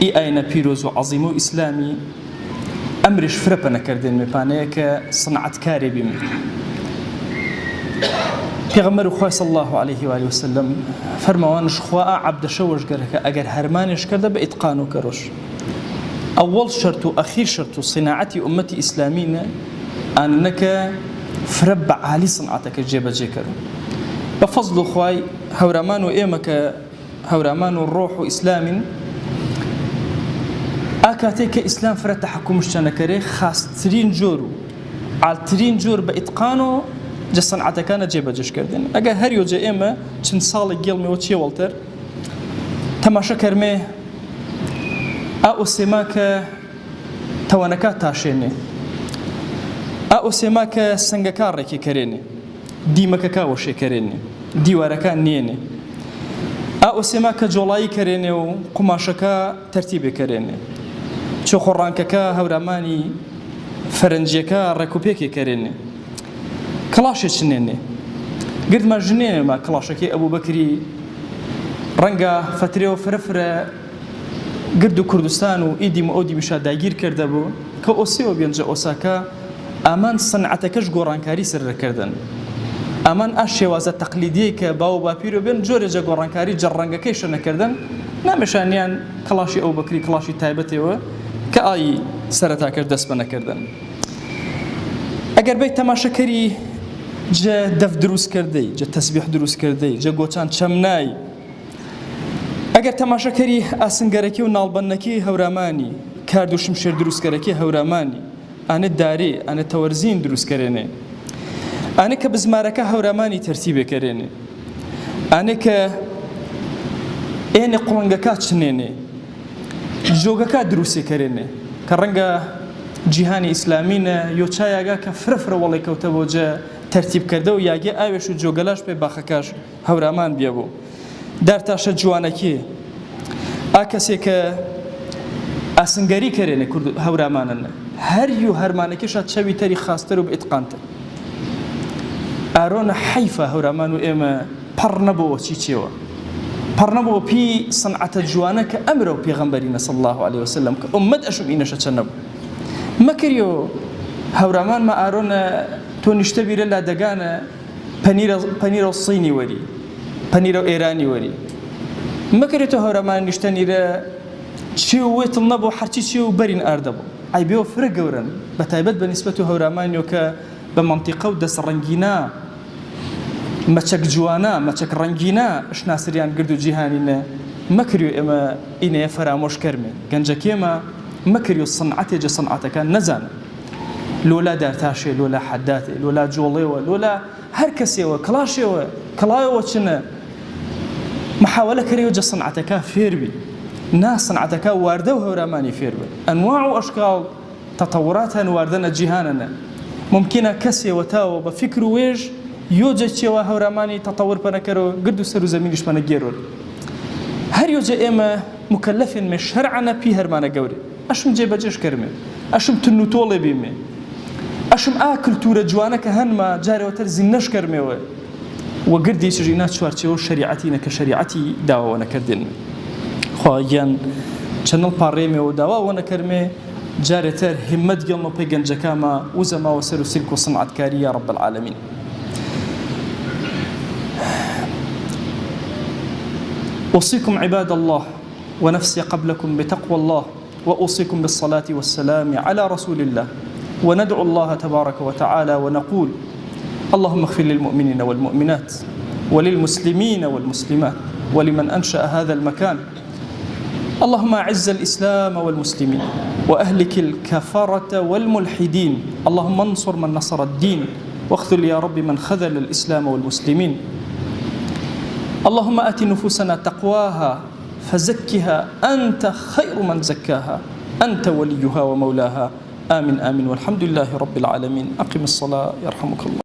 ای ئاینە پیرۆز و عەزیم و ئیسلامی ئەمریش فرەپە نەکردێن مێپانەیە کە سنعەتکارێ بێمێ. پێغەمبەر خوای صلی الله عليه و آله وسلم فەرماوانش خوا عەبدەشە وەشگەرەکە ئەگەر هەرمانێش کردە بە ئیتقان و کەڕۆژ. ئەوەڵ شەرت و ئەخیر شەرت و صیناعەتی ئومەتی ئیسلامینە ئانەکە فرە بە عالی سنعەتەکە جێبەجێ کردن. بە فەزڵ و خوای هەورامان و ئێمە کە هەورامان و ڕۆح و ئیسلامین ئاکاتێک کە ئیسلام فرە تەحەکومش نەکەرێ خاسترین جۆر و عالترین جۆر بە ئیتقان و جە سنعەتەکانە جێبەجێشکردن. ئەگەر هەریۆجە ئێمە چەند ساڵێک گێڵمەوە چێوەڵتر تەماشە کەرمێ ئەوسێما کە تەوانەکە تاشێنێ، ئەوسێما کە سنگەکە ڕێکی کەرێنێ، دیمەکەکە وەشێکەرێنێ، دیوارەکان نێنێ، ئەوسێما کە جۆڵایی کەرێنێ و قوماشەکە تەرتیبێکەرێنێ، چۆخۆڕانکەکە هەورامانی فەرەنجیەکە ڕێکوپێکی کەرێنێ، کڵاشێک نێنێ. گردمە ژنێنێمە کڵاشەکەی ئەبوبەکری ڕەنگە فترێەوە فرەفرە گرد و کوردستان و ئیدیم و ئەودی میشا داگیر کرده بوو کە ئۆسیەوە بێنجە ئۆساکە ئامان سنعەتەکەش گۆڕانکاری سرەکردن. ئامان ئا شێوازە تەقلیدیە کە باو باپیر و بێن جۆرێجە گۆڕانکاری جەڕەنگەکەی شەنەکردن نامێشانیان کڵاشی ئەوبەکری کڵاشی تایبەتەوە کە ئایی سەرەتاکرد دەست بە نەکردن. ئەگەر بیت تەماشەکەری جە دەف دروستکردەی، جە تەسبیح دروستکردەی، جە گۆچان چەمنای، ئەگەر تەماشەکەری ئاسنگەرەکی و ناڵبەندنەکەی هەورامانی کارد و شمشێر دروستکەرەکەی هەورامانی ئانە دارێ ئانە تەوەرزین دروستکەرێنێ، ئانە کە بزمارەکە هەورامانی تەرتیبێکەرێنێ، ئانە کە ئێنێ قوڵنگەکە چنێنێ، جۆگەکە دروستێکەرێنێ کە ڕەنگە جیهانی ئیسلامینە یۆ چایاگا کە فرەفرە وەڵی کەوتە بۆ جە تەرتیبکردە و یاگێ ئاوێش و جۆگەلاش پێ باخەکەش هەورامان بێ بوو. دارتاشە جوانەکێ ئا کەسێک کە ئاسنگەری کەرێنێ کورد هەورامانەنە هەری و هەرمانەکەشە چەوی تەری خاستەر و بئیتقانتر. ئارۆنە حەیفە هەورامان و ئێمە پەڕ نەبەوە چیچێوە، پەڕ نەبەوە پێی سنعەتە جوانە کە ئەمرە و پێغەمبەرینە صلی الله عليه وسلم کە ئومەت ئەشم ئینەشە چە نەبوو. مەکریۆ هەورامانمە ئارۆنە تۆ نیشتە بیرە لا دەگانە پەنیرە سینی وەری، پەنیرە ئێرانی وەری. مەکرێتەوە هەورامان نیشتەنیرە چی و وێتڵ نەبوو هەرچی چی و بەرین ئاردەبوو. ئای بێوە فرە گەورن بە تایبەت بە نیسبەت و هەورامانیۆ کە بە مەنتیقە و دەست ڕەنگینە، مەچەک جوانە، مەچەک ڕەنگینە شناسریان گرد و جیهانینە. مەکریۆ ئێمە ئینەیە فەرامۆش کەرمێ گەنجەکێمە مەکریۆ سنعەتێجە سنعەتەکان نەزانن. لۆلا دارتاشێ، لۆلا حەداتێ، لۆلا جۆڵێوە، لۆلا هەر کەسێوە کڵاشێوە کڵایەوە چنە محاولە کەرێوە جە سنعەتەکە فێر بی، نا سنعەتەکە واردە و هەورامانی فێر بن. ئەنواع و ئەشکاڵ تەتەورات هەن واردەنە جیهانەنە. ممکنە کەسێوە تاوە بە فکر و وێژ یۆجە چێوە هەورامانی تەتەور پەنەکەرەوە گرد و سەر و زەمینیش پەنە گێرۆر. هەر یۆجە ئێمە مکەلەفین مێ شەرعەنە پی هەرمانە گەورێ. ئەشم جێبەجێش کەرمێ، ئەشم تن و تۆڵێ بێمێ، ئەشم ئا کلتورە جوانە کە هەنمە جارێوەتر زیندەش کەرمێوە و گردی چژینا چوارچێوە شریعەتینە کە شریعەتی داوەوە نەکردن. خواگیان چەنڵ پاڕێمێەوە داواوە نەکەرمێ جارێتر هیممەت گەڵمە پێی گەنجەکامە وزەماوە سەر و سیرک و سنعەتکاری یا رب العالمین. أوصيكم عباد الله ونفسي قبلكم بتقوى الله وأوصيكم بالصلاة والسلام على رسول الله وندعو الله تبارك وتعالى ونقول اللهم اغفر للمؤمنين والمؤمنات وللمسلمين والمسلمات ولمن أنشأ هذا المكان. اللهم أعز الإسلام والمسلمين وأهلك الكفرة والملحدين. اللهم انصر من نصر الدين واخذل يا رب من خذل الإسلام والمسلمين. اللهم آت نفوسنا تقواها فزكها أنت خير من زكاها أنت وليها ومولاها. آمين آمين والحمد لله رب العالمين. أقم الصلاة يرحمك الله.